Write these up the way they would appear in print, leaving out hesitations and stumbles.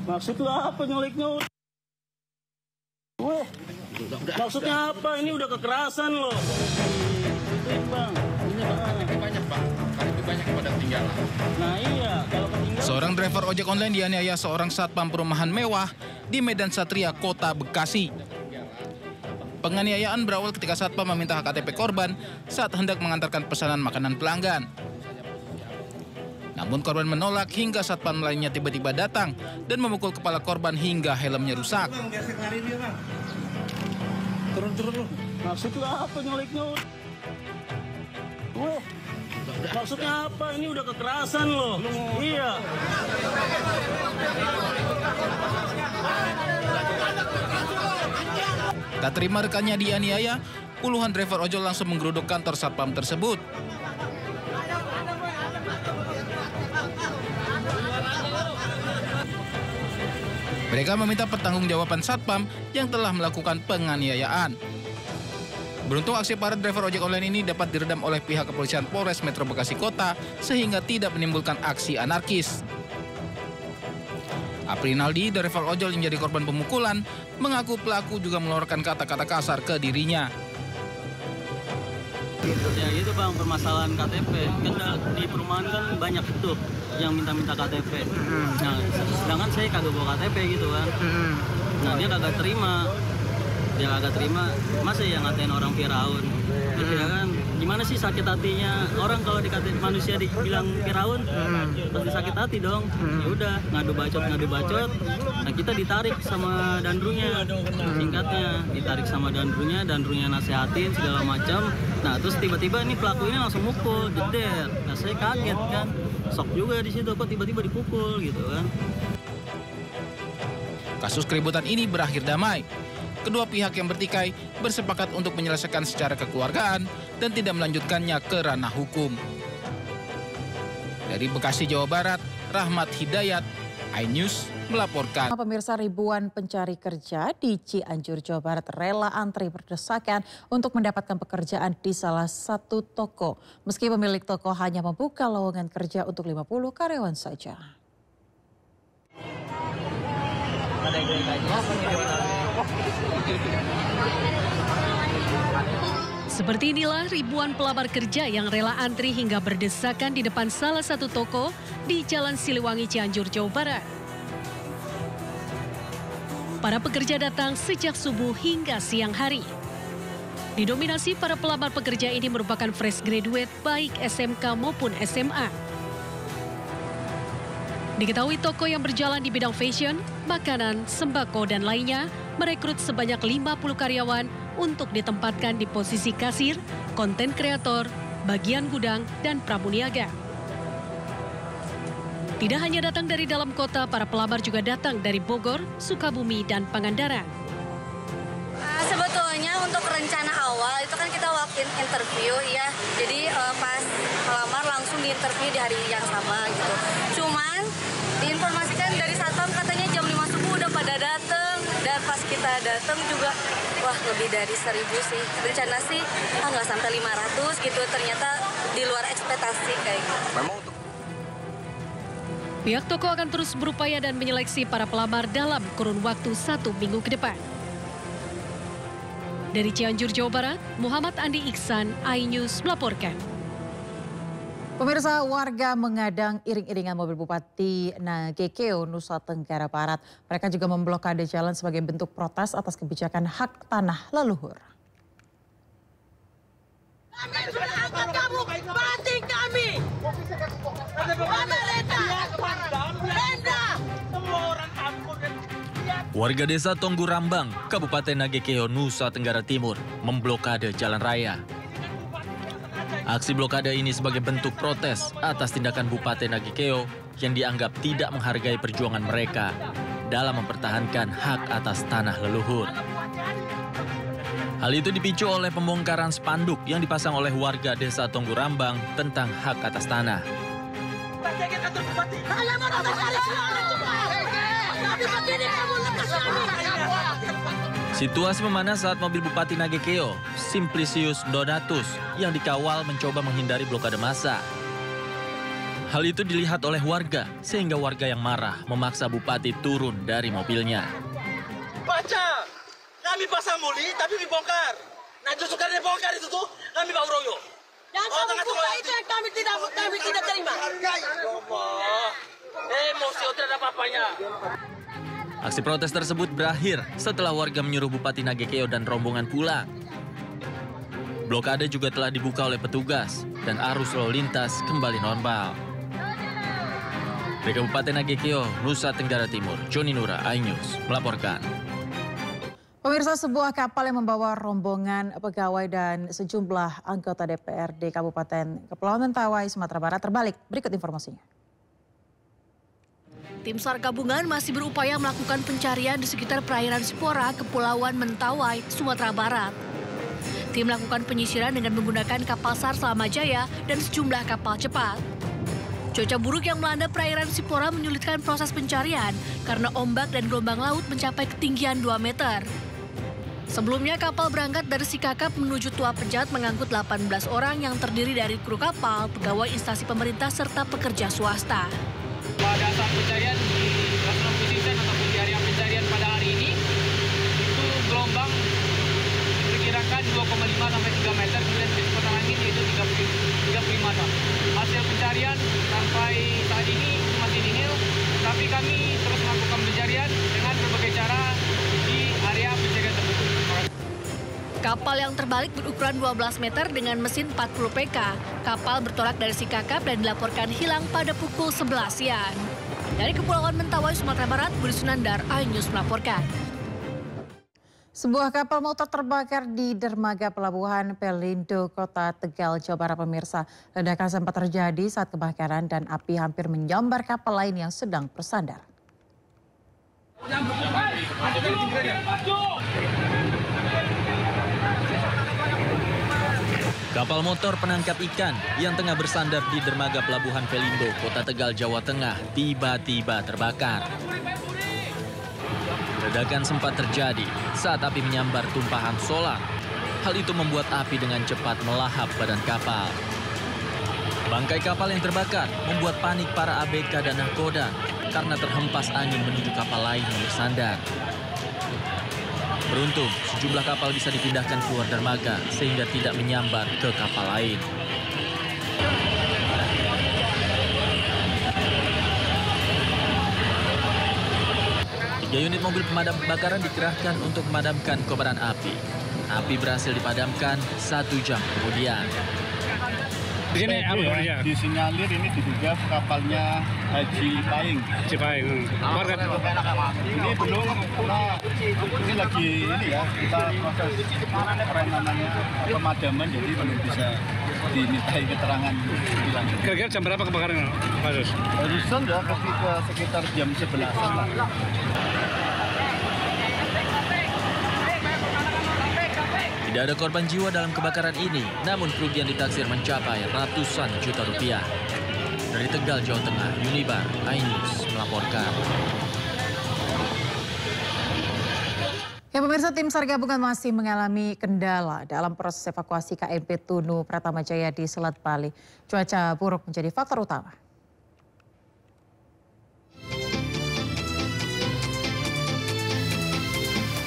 Maksud lo apa nyulik-nyulik? Weh, maksudnya apa? Ini udah kekerasan loh. Bang, ini banyak Pak, lebih banyak pada ketinggalan. Nah iya, kalau ketinggalan. Seorang driver ojek online dianiaya seorang satpam perumahan mewah di Medan Satria, Kota Bekasi. Penganiayaan berawal ketika satpam meminta KTP korban saat hendak mengantarkan pesanan makanan pelanggan. Namun korban menolak hingga satpam lainnya tiba-tiba datang dan memukul kepala korban hingga helmnya rusak. Turun lu. Maksud lo apa nyulik-nyulik? Weh, maksudnya apa? Ini udah kekerasan loh. Iya. Tak terima rekannya dianiaya, puluhan driver ojol langsung menggeruduk kantor satpam tersebut. Mereka meminta pertanggungjawaban satpam yang telah melakukan penganiayaan. Beruntung aksi para driver ojek online ini dapat diredam oleh pihak kepolisian Polres Metro Bekasi Kota sehingga tidak menimbulkan aksi anarkis. Aprinaldi, driver ojol yang jadi korban pemukulan, mengaku pelaku juga mengeluarkan kata-kata kasar ke dirinya. Ya gitu Bang, permasalahan KTP. Kan di perumahan kan banyak tuh yang minta-minta KTP. Nah, sedangkan saya kagak bawa KTP gitu kan. Nah, dia kagak terima. Masa ya ngatain orang Firaun? Ya kan? Gimana sih sakit hatinya orang kalau dikatain manusia dibilang Firaun? Pasti sakit hati dong. Ya udah, ngadu bacot. Nah, kita ditarik sama dandrunya. Singkatnya, ditarik sama dandrunya nasehatin segala macam. Nah, terus tiba-tiba ini pelaku ini langsung mukul, jeder. Nah, saya kaget kan. Sok juga di situ kok tiba-tiba dipukul gitu kan. Kasus keributan ini berakhir damai. Kedua pihak yang bertikai bersepakat untuk menyelesaikan secara kekeluargaan dan tidak melanjutkannya ke ranah hukum. Dari Bekasi, Jawa Barat, Rahmat Hidayat, iNews melaporkan. Pemirsa, ribuan pencari kerja di Cianjur, Jawa Barat rela antri berdesakan untuk mendapatkan pekerjaan di salah satu toko. Meski pemilik toko hanya membuka lowongan kerja untuk 50 karyawan saja. Seperti inilah ribuan pelamar kerja yang rela antri hingga berdesakan di depan salah satu toko di Jalan Siliwangi, Cianjur, Jawa Barat. Para pekerja datang sejak subuh hingga siang hari. Didominasi para pelamar pekerja ini merupakan fresh graduate baik SMK maupun SMA. Diketahui toko yang berjalan di bidang fashion, makanan, sembako, dan lainnya merekrut sebanyak 50 karyawan untuk ditempatkan di posisi kasir, konten kreator, bagian gudang, dan pramuniaga. Tidak hanya datang dari dalam kota, para pelamar juga datang dari Bogor, Sukabumi, dan Pangandaran. Sebetulnya untuk rencana awal itu kan kita walk-in interview ya. Jadi pas pelamar langsung diinterview di hari yang sama gitu. Cuman diinformasikan dari satpam katanya jam 5 subuh udah pada datang. Dan pas kita datang juga wah lebih dari 1.000 sih. Rencana sih nggak sampai 500 gitu. Ternyata di luar ekspektasi kayak gitu. Pihak toko akan terus berupaya dan menyeleksi para pelamar dalam kurun waktu 1 minggu ke depan. Dari Cianjur, Jawa Barat, Muhammad Andi Iksan, iNews melaporkan. Pemirsa, warga mengadang iring-iringan mobil Bupati Nagekeo, Nusa Tenggara Barat. Mereka juga memblokade jalan sebagai bentuk protes atas kebijakan hak tanah leluhur. Kami sudah angkat kamu, banting kami. Warga desa Tonggu Rambang, Kabupaten Nagekeo, Nusa Tenggara Timur, memblokade jalan raya. Aksi blokade ini sebagai bentuk protes atas tindakan Bupati Nagekeo yang dianggap tidak menghargai perjuangan mereka dalam mempertahankan hak atas tanah leluhur. Hal itu dipicu oleh pembongkaran spanduk yang dipasang oleh warga desa Tonggu Rambang tentang hak atas tanah. Situasi memanas saat mobil Bupati Nagekeo, Simplicius Donatus, yang dikawal mencoba menghindari blokade massa. Hal itu dilihat oleh warga, sehingga warga yang marah memaksa Bupati turun dari mobilnya. Baca, kami pasang muli tapi dibongkar. Nah justru karena dibongkar itu tuh, kami bawa royo. Yang kami buka itu yang kami tidak terima. Emosi, tidak ada apa-apanya. Aksi protes tersebut berakhir setelah warga menyuruh Bupati Nagekeo dan rombongan pulang. Blokade juga telah dibuka oleh petugas dan arus lalu lintas kembali normal. Dari Kabupaten Nagekeo, Nusa Tenggara Timur, Joni Nura, iNews melaporkan. Pemirsa, sebuah kapal yang membawa rombongan pegawai dan sejumlah anggota DPRD Kabupaten Kepulauan Mentawai, Sumatera Barat terbalik. Berikut informasinya. Tim SAR gabungan masih berupaya melakukan pencarian di sekitar perairan Sipora, Kepulauan Mentawai, Sumatera Barat. Tim melakukan penyisiran dengan menggunakan kapal SAR Selama Jaya dan sejumlah kapal cepat. Cuaca buruk yang melanda perairan Sipora menyulitkan proses pencarian karena ombak dan gelombang laut mencapai ketinggian 2 meter. Sebelumnya kapal berangkat dari Sikakap menuju Tua Pejat mengangkut 18 orang yang terdiri dari kru kapal, pegawai instansi pemerintah serta pekerja swasta. Pada saat pencarian di Lapangan Pesisir ataupun di area pencarian pada hari ini, itu gelombang diperkirakan 2,5 sampai 3 meter, kemudian kecepatan angin yaitu 35 knot. Hasil pencarian sampai saat ini masih nihil, tapi kami terus melakukan pencarian dengan berbagai cara di area pencarian tersebut. Kapal yang terbalik berukuran 12 meter dengan mesin 40 PK. Kapal bertolak dari Sikakap dan dilaporkan hilang pada pukul 11 siang. Dari Kepulauan Mentawai, Sumatera Barat, Budi Sunandar, iNews melaporkan. Sebuah kapal motor terbakar di dermaga pelabuhan Pelindo, Kota Tegal, Jawa Barat, pemirsa. Ledakan sempat terjadi saat kebakaran dan api hampir menyambar kapal lain yang sedang bersandar. Kapal motor penangkap ikan yang tengah bersandar di dermaga pelabuhan Pelindo, Kota Tegal, Jawa Tengah, tiba-tiba terbakar. Ledakan sempat terjadi saat api menyambar tumpahan solar. Hal itu membuat api dengan cepat melahap badan kapal. Bangkai kapal yang terbakar membuat panik para ABK dan nahkoda karena terhempas angin menuju kapal lain yang bersandar. Beruntung, sejumlah kapal bisa dipindahkan keluar dermaga sehingga tidak menyambar ke kapal lain. Tiga unit mobil pemadam kebakaran dikerahkan untuk memadamkan kobaran api. Api berhasil dipadamkan 1 jam kemudian. Di sini apa ya? Disinyalir ini diduga kapalnya Haji Paing. Haji Paing. Ini belum, karena ini lagi ini ya, kita proses namanya pemadaman, jadi belum bisa dimintai keterangan. Kira-kira jam berapa kebakaran, Pak Sus? Barusan ya, ke sekitar jam 11-an lah. Tidak ada korban jiwa dalam kebakaran ini, namun kerugian ditaksir mencapai ratusan juta rupiah. Dari Tegal, Jawa Tengah, Unibar, iNews melaporkan. Ya pemirsa, tim SAR gabungan masih mengalami kendala dalam proses evakuasi KMP Tunu Pratama Jaya di Selat Bali. Cuaca buruk menjadi faktor utama.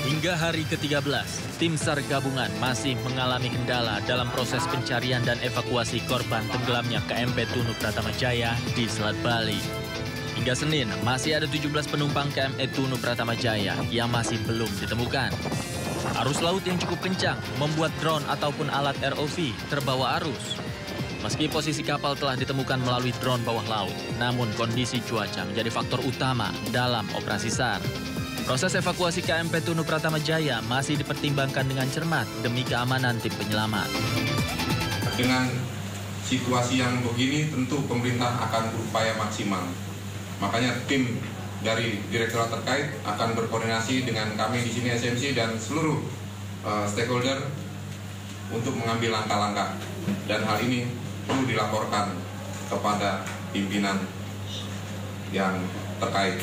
Hingga hari ke-13, tim SAR gabungan masih mengalami kendala dalam proses pencarian dan evakuasi korban tenggelamnya KMP Tunu Pratama Jaya di Selat Bali. Hingga Senin, masih ada 17 penumpang KMP Tunu Pratama Jaya yang masih belum ditemukan. Arus laut yang cukup kencang membuat drone ataupun alat ROV terbawa arus. Meski posisi kapal telah ditemukan melalui drone bawah laut, namun kondisi cuaca menjadi faktor utama dalam operasi SAR. Proses evakuasi KMP Tunu Pratama Jaya masih dipertimbangkan dengan cermat demi keamanan tim penyelamat. Dengan situasi yang begini tentu pemerintah akan berupaya maksimal. Makanya tim dari direktorat terkait akan berkoordinasi dengan kami di sini SMC dan seluruh stakeholder untuk mengambil langkah-langkah. Dan hal ini perlu dilaporkan kepada pimpinan yang terkait.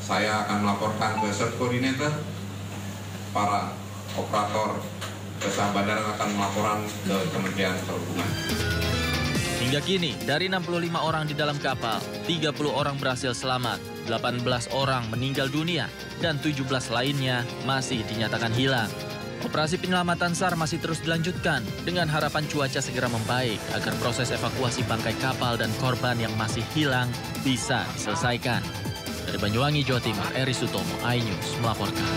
Saya akan melaporkan ke Search Coordinator, para operator jasa bandara akan melaporan ke Kementerian Perhubungan. Hingga kini, dari 65 orang di dalam kapal, 30 orang berhasil selamat, 18 orang meninggal dunia, dan 17 lainnya masih dinyatakan hilang. Operasi penyelamatan SAR masih terus dilanjutkan dengan harapan cuaca segera membaik agar proses evakuasi bangkai kapal dan korban yang masih hilang bisa diselesaikan. Dari Banyuwangi, Jawa Timur, Eri Sutomo, iNews melaporkan.